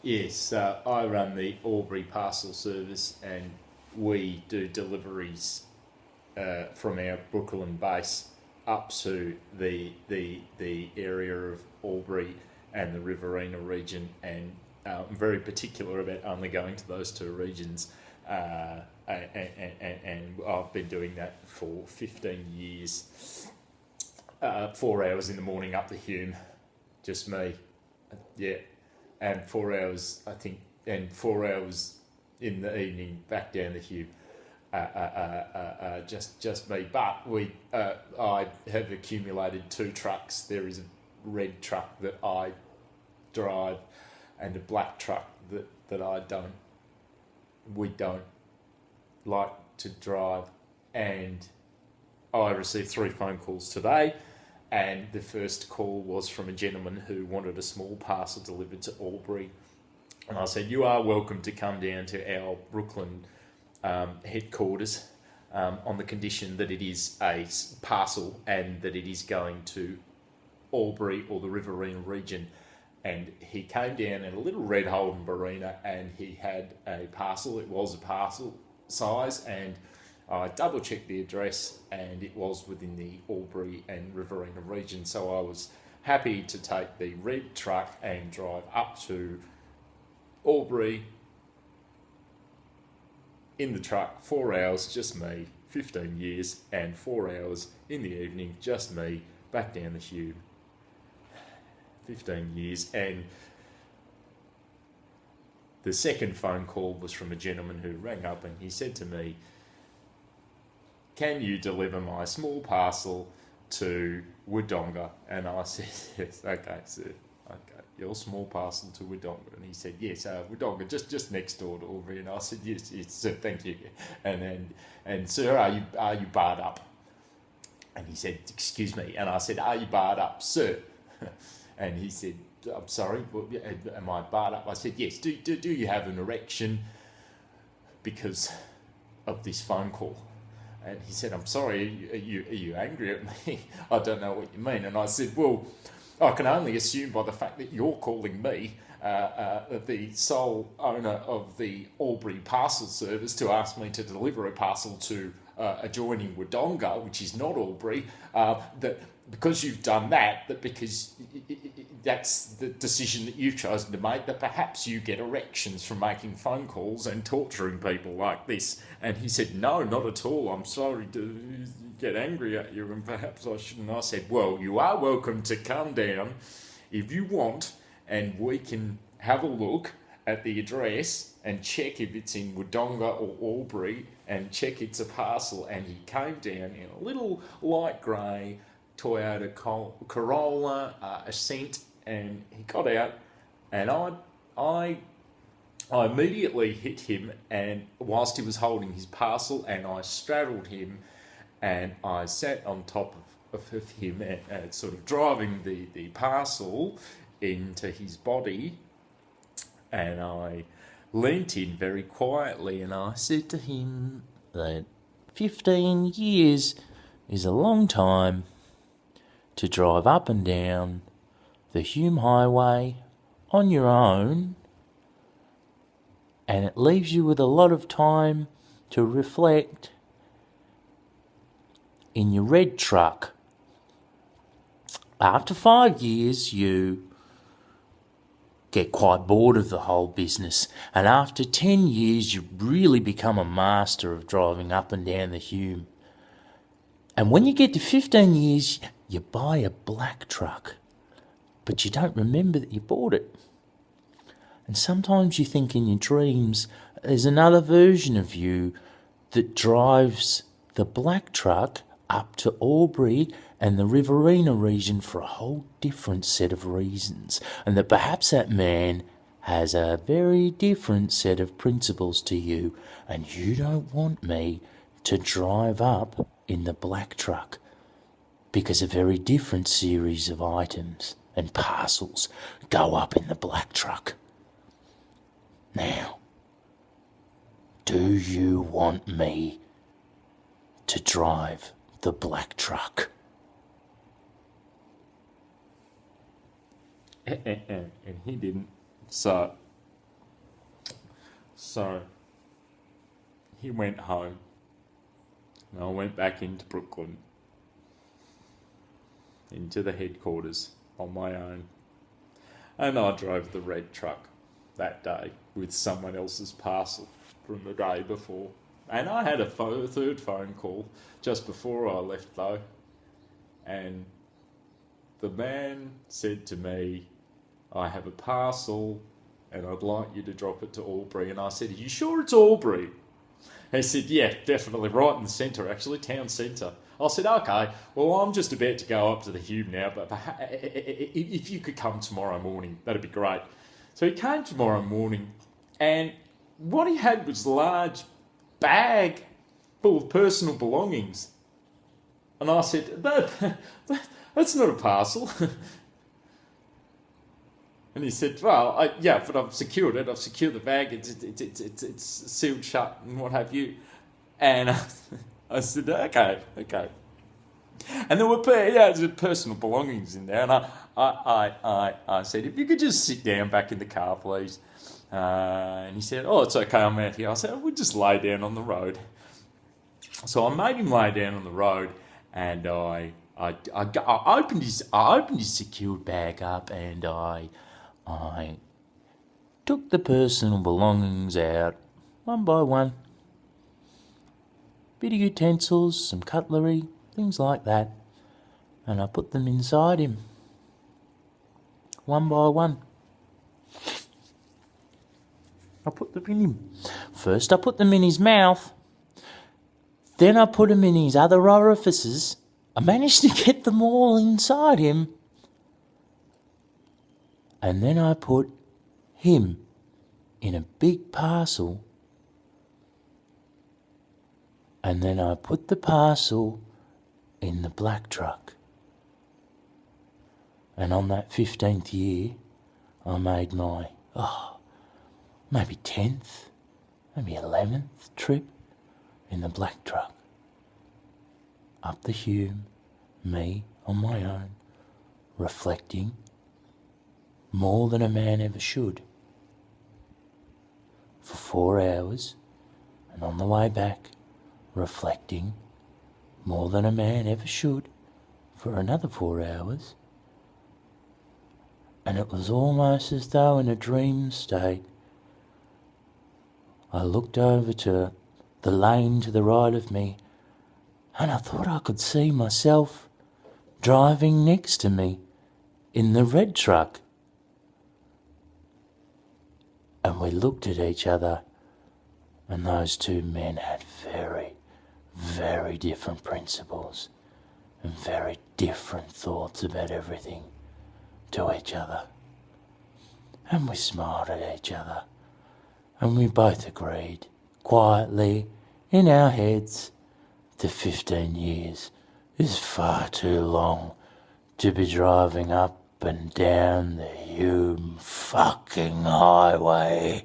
Yes, I run the Albury Parcel Service, and we do deliveries from our Brooklyn base up to the area of Albury and the Riverina region, and I'm very particular about only going to those two regions. And I've been doing that for 15 years. 4 hours in the morning up the Hume, just me, yeah, and 4 hours I think, and 4 hours in the evening back down the Hume. Just me. But I have accumulated two trucks. There is a red truck that I drive, and a black truck that we don't like to drive. And I received three phone calls today, and the first call was from a gentleman who wanted a small parcel delivered to Albury. And I said, you are welcome to come down to our Brooklyn headquarters on the condition that it is a parcel and that it is going to Albury or the Riverina region. And he came down in a little red Holden Barina, and he had a parcel. It was a parcel size, and I double checked the address, and it was within the Albury and Riverina region. So I was happy to take the red truck and drive up to Albury in the truck. 4 hours, just me, 15 years, and 4 hours in the evening, just me, back down the Hume. 15 years. And the second phone call was from a gentleman who rang up, and he said to me, can you deliver my small parcel to Wodonga? And I said, yes, okay, sir. Okay, your small parcel to Wodonga. And he said, yes, Wodonga, just next door to Albury. And I said, yes, sir, thank you. And sir, are you barred up? And he said, excuse me. And I said, are you barred up, sir? And he said, I'm sorry, am I barred up? I said, yes. Do you have an erection because of this phone call? And he said, I'm sorry, are you angry at me? I don't know what you mean. And I said, well, I can only assume by the fact that you're calling me, the sole owner of the Albury Parcel Service, to ask me to deliver a parcel to adjoining Wodonga, which is not Albury, that because you've done that because that's the decision that you've chosen to make, that perhaps you get erections from making phone calls and torturing people like this. And he said, no, not at all. I'm sorry to get angry at you, and perhaps I shouldn't. I said, well, you are welcome to come down if you want, and we can have a look at the address and check if it's in Wodonga or Albury, and check it's a parcel. And he came down in a little light grey Toyota Corolla Ascent, and he got out, and I immediately hit him, and whilst he was holding his parcel, and I straddled him, and I sat on top of him, and sort of driving the parcel into his body, and I leant in very quietly, and I said to him that 15 years is a long time to drive up and down the Hume Highway on your own, and it leaves you with a lot of time to reflect in your red truck. After 5 years, you get quite bored of the whole business, and after 10 years, you really become a master of driving up and down the Hume. And when you get to 15 years, you buy a black truck, but you don't remember that you bought it. And sometimes you think in your dreams there's another version of you that drives the black truck up to Albury and the Riverina region for a whole different set of reasons, and that perhaps that man has a very different set of principles to you, and you don't want me to drive up in the black truck, because a very different series of items and parcels go up in the black truck. Now, do you want me to drive the black truck? And he didn't. So So he went home, and I went back into Brooklyn, into the headquarters on my own, and I drove the red truck that day with someone else's parcel from the day before. And I had a third phone call just before I left though, and the man said to me, I have a parcel and I'd like you to drop it to Albury. And I said, are you sure it's Albury? He said, yeah, definitely, right in the centre, actually, town centre. I said, okay, well, I'm just about to go up to the Hume now, but if you could come tomorrow morning, that'd be great. So he came tomorrow morning, and what he had was a large bag full of personal belongings. And I said, that's not a parcel. And he said, well, yeah, but I've secured it. I've secured the bag. It's sealed shut and what have you. And I said, okay. And there were personal belongings in there. And I said, if you could just sit down back in the car, please. And he said, oh, it's okay, I'm out here. I said, we'll just lay down on the road. So I made him lay down on the road, and I opened his secured bag up, and I took the personal belongings out one by one. Bit of utensils, some cutlery, things like that. And I put them inside him, one by one. I put them in him. First I put them in his mouth. Then I put them in his other orifices. I managed to get them all inside him. And then I put him in a big parcel. And then I put the parcel in the black truck. And on that 15th year, I made my, maybe 10th, maybe 11th trip in the black truck. Up the Hume, me on my own, reflecting more than a man ever should, for 4 hours, and on the way back, reflecting more than a man ever should for another 4 hours. And it was almost as though in a dream state. I looked over to the lane to the right of me, and I thought I could see myself driving next to me in the red truck. And we looked at each other, and those two men had very, very different principles and very different thoughts about everything to each other. And we smiled at each other, and we both agreed, quietly, in our heads, that 15 years is far too long to be driving up and down the Hume fucking highway.